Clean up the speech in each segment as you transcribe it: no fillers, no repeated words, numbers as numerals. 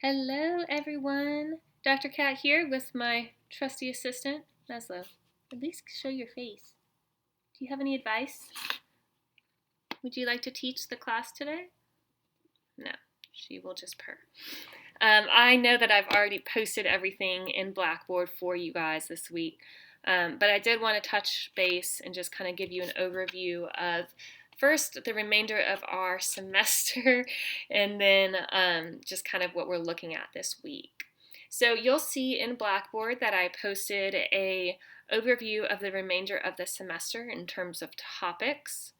Hello, everyone. Dr. Cat here with my trusty assistant, Meslo. At least show your face. Do you have any advice? Would you like to teach the class today? No, she will just purr. I know that I've already posted everything in Blackboard for you guys this week, but I did want to touch base and just kind of give you an overview of first the remainder of our semester and then just kind of what we're looking at this week. So you'll see in Blackboard that I posted a overview of the remainder of the semester in terms of topics.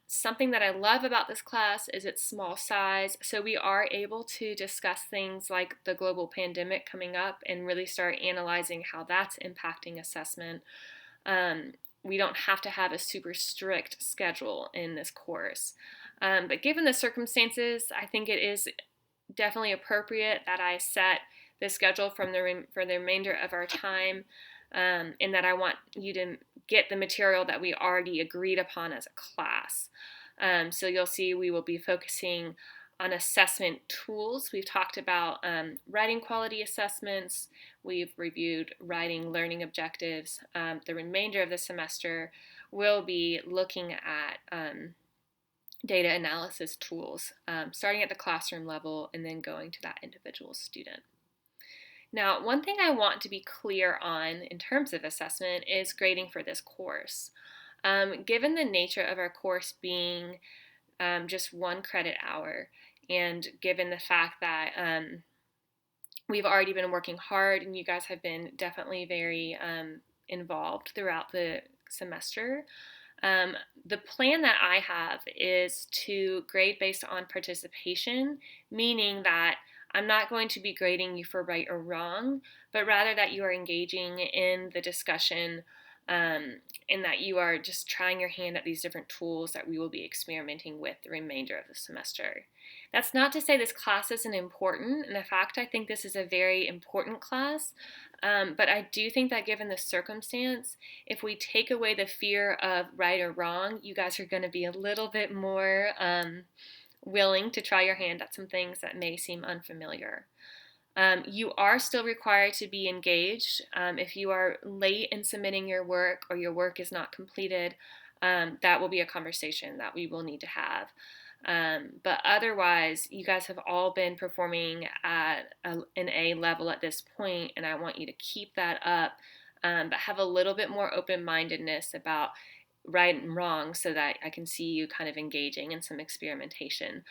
Something that I love about this class is its small size, so we are able to discuss things like the global pandemic coming up and really start analyzing how that's impacting assessment. We don't have to have a super strict schedule in this course. But given the circumstances, I think it is definitely appropriate that I set the schedule for the remainder of our time, and that I want you to get the material that we already agreed upon as a class. So you'll see we will be focusing on assessment tools. We've talked about writing quality assessments. We've reviewed writing learning objectives. The remainder of the semester will be looking at data analysis tools, starting at the classroom level and then going to that individual student. Now, one thing I want to be clear on in terms of assessment is grading for this course. Given the nature of our course being just 1 credit hour, and given the fact that we've already been working hard and you guys have been definitely very involved throughout the semester, the plan that I have is to grade based on participation, meaning that I'm not going to be grading you for right or wrong, but rather that you are engaging in the discussion, and that you are just trying your hand at these different tools that we will be experimenting with the remainder of the semester. That's not to say this class isn't important. In fact, I think this is a very important class, but I do think that given the circumstance, if we take away the fear of right or wrong, you guys are going to be a little bit more willing to try your hand at some things that may seem unfamiliar. You are still required to be engaged. If you are late in submitting your work or your work is not completed, that will be a conversation that we will need to have. But otherwise, you guys have all been performing at an A level at this point, and I want you to keep that up, but have a little bit more open-mindedness about right and wrong so that I can see you kind of engaging in some experimentation,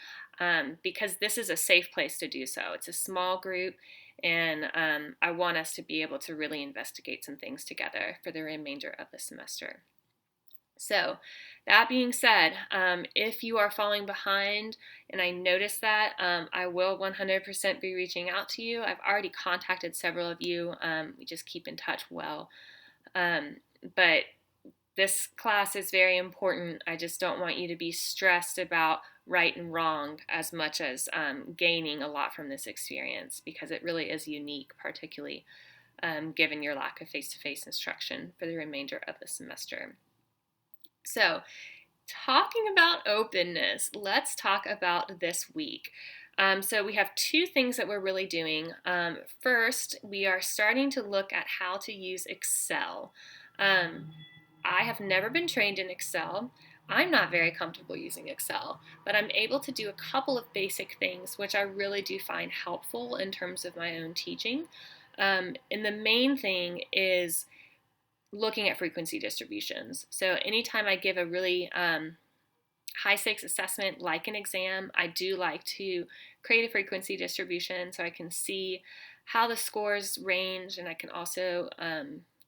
because this is a safe place to do so. It's a small group, and I want us to be able to really investigate some things together for the remainder of the semester. So that being said, if you are falling behind and I notice that, I will 100% be reaching out to you. I've already contacted several of you. We just keep in touch well. But this class is very important. I just don't want you to be stressed about right and wrong as much as gaining a lot from this experience, because it really is unique, particularly given your lack of face-to-face instruction for the remainder of the semester. So, talking about openness, let's talk about this week. So we have 2 things that we're really doing. First, we are starting to look at how to use Excel. I have never been trained in Excel. I'm not very comfortable using Excel, but I'm able to do a couple of basic things which I really do find helpful in terms of my own teaching. And the main thing is looking at frequency distributions. So anytime I give a really high stakes assessment like an exam, I do like to create a frequency distribution so I can see how the scores range, and I can also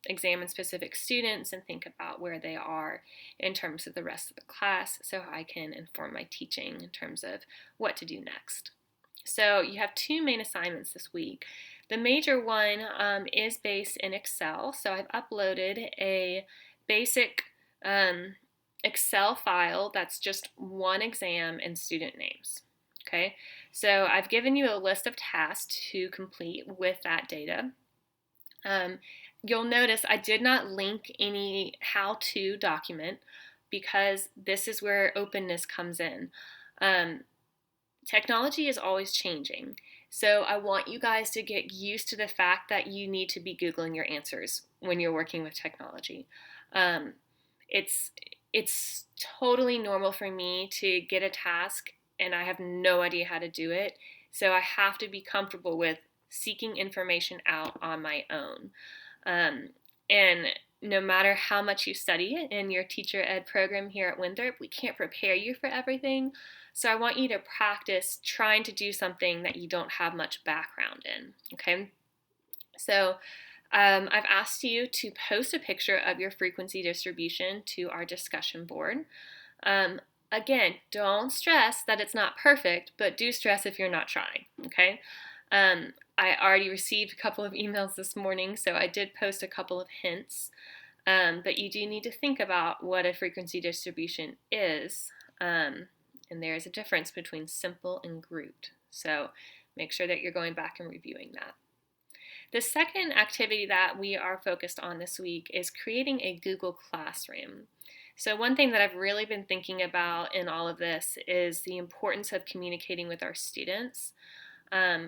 examine specific students and think about where they are in terms of the rest of the class, so I can inform my teaching in terms of what to do next. So you have 2 main assignments this week. The major one is based in Excel, so I've uploaded a basic Excel file that's just 1 exam and student names. Okay, so I've given you a list of tasks to complete with that data. You'll notice I did not link any how-to document because this is where openness comes in. Technology is always changing, So I want you guys to get used to the fact that you need to be Googling your answers when you're working with technology. Um, it's it's totally normal for me to get a task and I have no idea how to do it. So I have to be comfortable with seeking information out on my own. And no matter how much you study it in your teacher ed program here at Winthrop, we can't prepare you for everything. So I want you to practice trying to do something that you don't have much background in, okay? So I've asked you to post a picture of your frequency distribution to our discussion board. Um, Again, don't stress that it's not perfect, but do stress if you're not trying, okay? I already received a couple of emails this morning, so I did post a couple of hints. But you do need to think about what a frequency distribution is. And there is a difference between simple and grouped. So make sure that you're going back and reviewing that. The second activity that we are focused on this week is creating a Google Classroom. So one thing that I've really been thinking about in all of this is the importance of communicating with our students.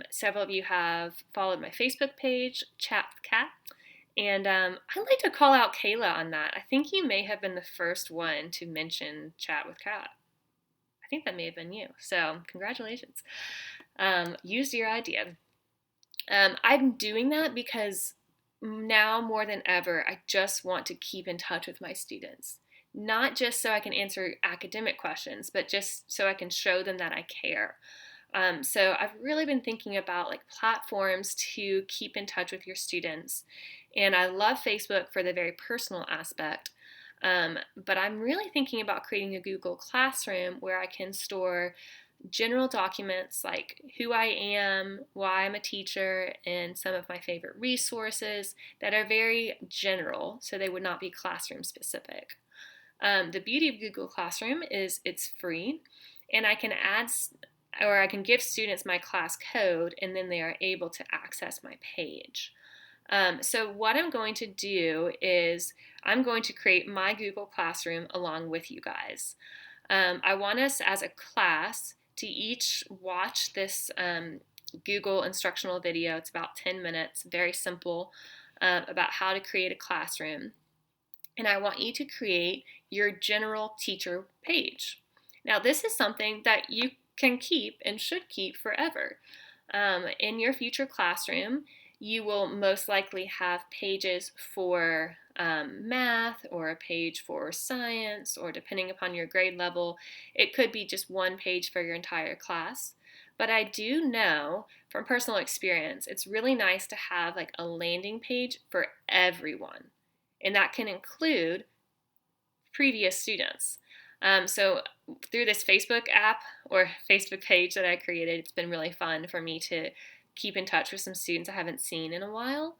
Several of you have followed my Facebook page, Chat with Kat, and I'd like to call out Kayla on that. I think you may have been the first one to mention Chat with Kat. I think that may have been you, so congratulations. Used your idea. I'm doing that because now more than ever, I just want to keep in touch with my students. Not just so I can answer academic questions, but just so I can show them that I care. So I've really been thinking about like platforms to keep in touch with your students. And I love Facebook for the very personal aspect. But I'm really thinking about creating a Google Classroom where I can store general documents like who I am, why I'm a teacher, and some of my favorite resources that are very general, so they would not be classroom specific. The beauty of Google Classroom is it's free, and I can I can give students my class code, and then they are able to access my page. So what I'm going to do is I'm going to create my Google Classroom along with you guys. I want us as a class to each watch this Google instructional video. It's about 10 minutes, very simple, about how to create a classroom. And I want you to create your general teacher page. Now, this is something that you can keep and should keep forever. In your future classroom, you will most likely have pages for math or a page for science, or depending upon your grade level, it could be just one page for your entire class. But I do know from personal experience, it's really nice to have like a landing page for everyone. And that can include previous students. So through this Facebook app or Facebook page that I created, it's been really fun for me to keep in touch with some students I haven't seen in a while.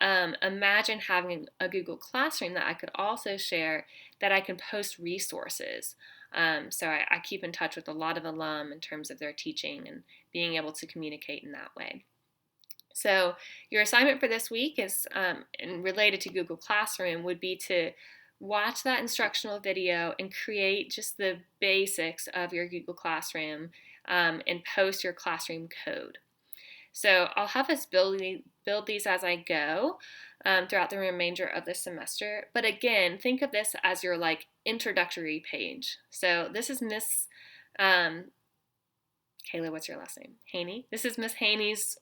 Imagine having a Google Classroom that I could also share, that I can post resources. So I keep in touch with a lot of alum in terms of their teaching and being able to communicate in that way. So your assignment for this week is, and related to Google Classroom, would be to watch that instructional video and create just the basics of your Google Classroom, and post your classroom code. So I'll have us build these as I go throughout the remainder of the semester. But again, think of this as your like introductory page. So this is Miss Kayla, what's your last name? Haney. This is Miss Haney's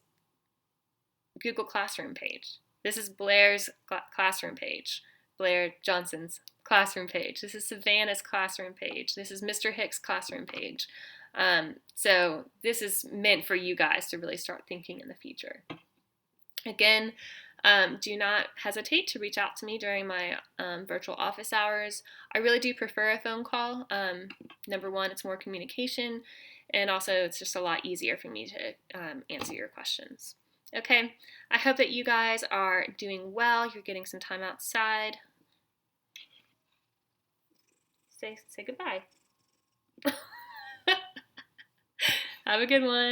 Google Classroom page. This is Blair's classroom page. Blair Johnson's classroom page. This is Savannah's classroom page. This is Mr. Hicks' classroom page. So this is meant for you guys to really start thinking in the future. Again, do not hesitate to reach out to me during my virtual office hours. I really do prefer a phone call. Number one, it's more communication, and also it's just a lot easier for me to answer your questions. Okay, I hope that you guys are doing well. You're getting some time outside. Say goodbye. Have a good one.